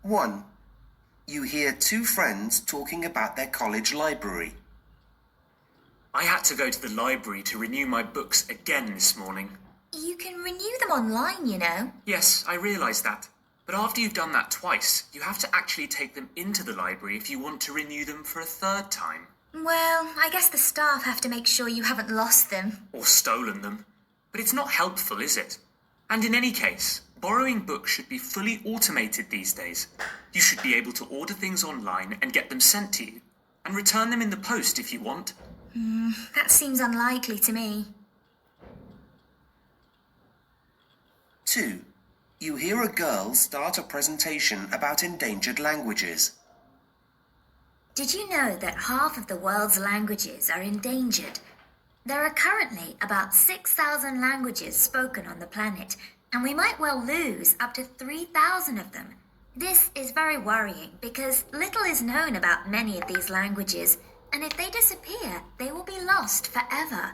1. You hear two friends talking about their college library. I had to go to the library to renew my books again this morning. You can renew them online, you know. Yes, I realise that. But after you've done that twice, you have to actually take them into the library if you want to renew them for a third time. Well, I guess the staff have to make sure you haven't lost them. Or stolen them. But it's not helpful, is it? And in any case, borrowing books should be fully automated these days. You should be able to order things online and get them sent to you, and return them in the post if you want. That seems unlikely to me. 2. You hear a girl start a presentation about endangered languages. Did you know that half of the world's languages are endangered? There are currently about 6,000 languages spoken on the planet, and we might well lose up to 3,000 of them. This is very worrying because little is known about many of these languages, and if they disappear, they will be lost forever.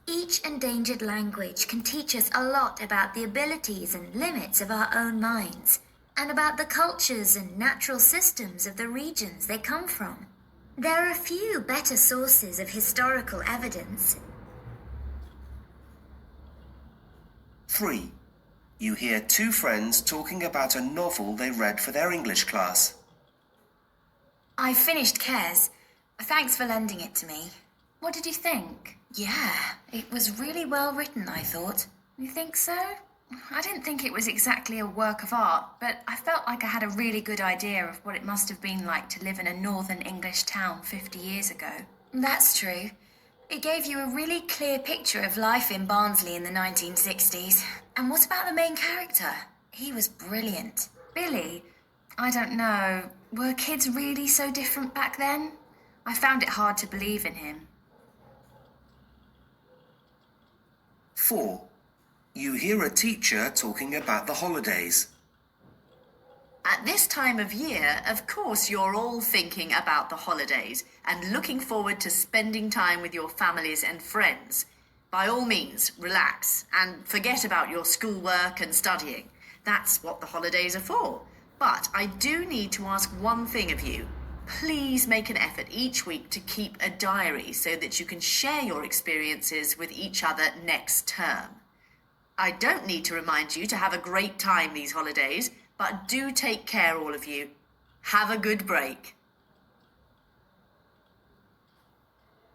Each endangered language can teach us a lot about the abilities and limits of our own minds, and about the cultures and natural systems of the regions they come from. There are few better sources of historical evidence. 3. You hear two friends talking about a novel they read for their English class. I finished Cares. Thanks for lending it to me. What did you think? Yeah, it was really well written, I thought. You think so? I didn't think it was exactly a work of art, but I felt like I had a really good idea of what it must have been like to live in a northern English town 50 years ago. That's true. It gave you a really clear picture of life in Barnsley in the 1960s. And what about the main character? He was brilliant. Billy? I don't know. Were kids really so different back then? I found it hard to believe in him. 4. You hear a teacher talking about the holidays. At this time of year, of course, you're all thinking about the holidays and looking forward to spending time with your families and friends. By all means, relax and forget about your schoolwork and studying. That's what the holidays are for. But I do need to ask one thing of you. Please make an effort each week to keep a diary so that you can share your experiences with each other next term. I don't need to remind you to have a great time these holidays, but do take care, all of you. Have a good break.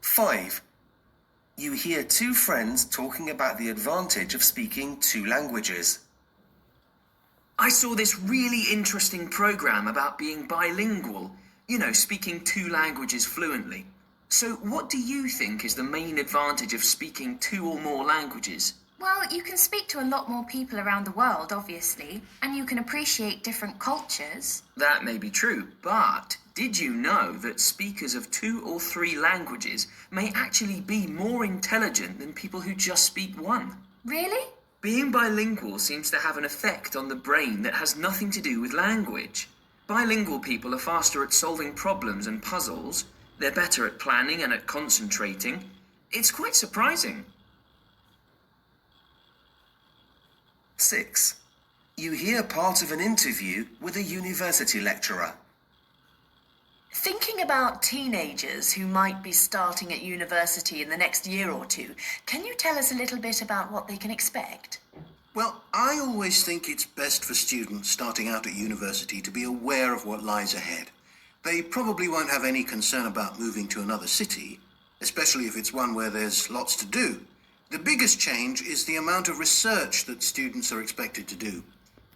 5. You hear two friends talking about the advantage of speaking two languages. I saw this really interesting program about being bilingual. You know, speaking two languages fluently. So what do you think is the main advantage of speaking two or more languages? Well, you can speak to a lot more people around the world, obviously, and you can appreciate different cultures. That may be true, but did you know that speakers of 2 or 3 languages may actually be more intelligent than people who just speak one? Really? Being bilingual seems to have an effect on the brain that has nothing to do with language. Bilingual people are faster at solving problems and puzzles. They're better at planning and at concentrating. It's quite surprising. 6. You hear part of an interview with a university lecturer. Thinking about teenagers who might be starting at university in the next year or two, can you tell us a little bit about what they can expect? Well, I always think it's best for students starting out at university to be aware of what lies ahead. They probably won't have any concern about moving to another city, especially if it's one where there's lots to do. The biggest change is the amount of research that students are expected to do.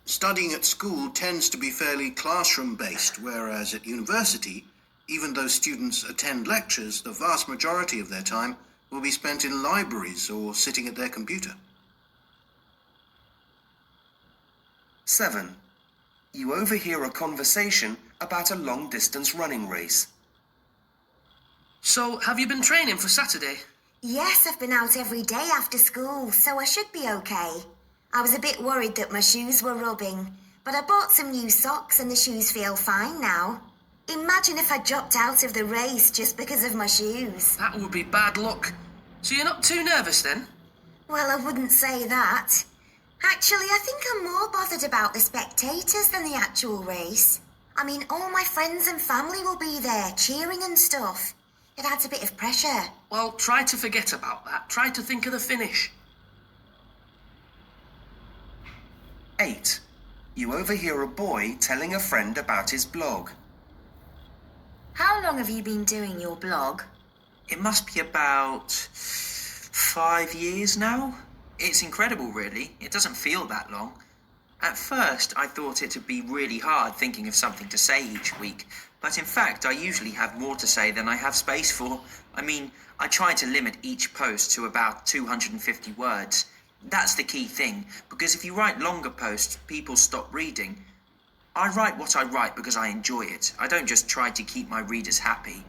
Studying at school tends to be fairly classroom-based, whereas at university, even though students attend lectures, the vast majority of their time will be spent in libraries or sitting at their computer. 7. You overhear a conversation about a long-distance running race. So, have you been training for Saturday? Yes, I've been out every day after school, so I should be okay. I was a bit worried that my shoes were rubbing, but I bought some new socks and the shoes feel fine now. Imagine if I dropped out of the race just because of my shoes. That would be bad luck. So you're not too nervous then? Well, I wouldn't say that. Actually, I think I'm more bothered about the spectators than the actual race. I mean, all my friends and family will be there, cheering and stuff. It adds a bit of pressure. Well, try to forget about that. Try to think of the finish. 8. You overhear a boy telling a friend about his blog. How long have you been doing your blog? It must be about 5 years now. It's incredible, really. It doesn't feel that long. At first, I thought it would be really hard thinking of something to say each week, but in fact, I usually have more to say than I have space for. I mean, I try to limit each post to about 250 words. That's the key thing, because if you write longer posts, people stop reading. I write what I write because I enjoy it. I don't just try to keep my readers happy.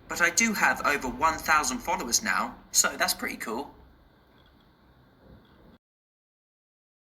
But I do have over 1,000 followers now, so that's pretty cool.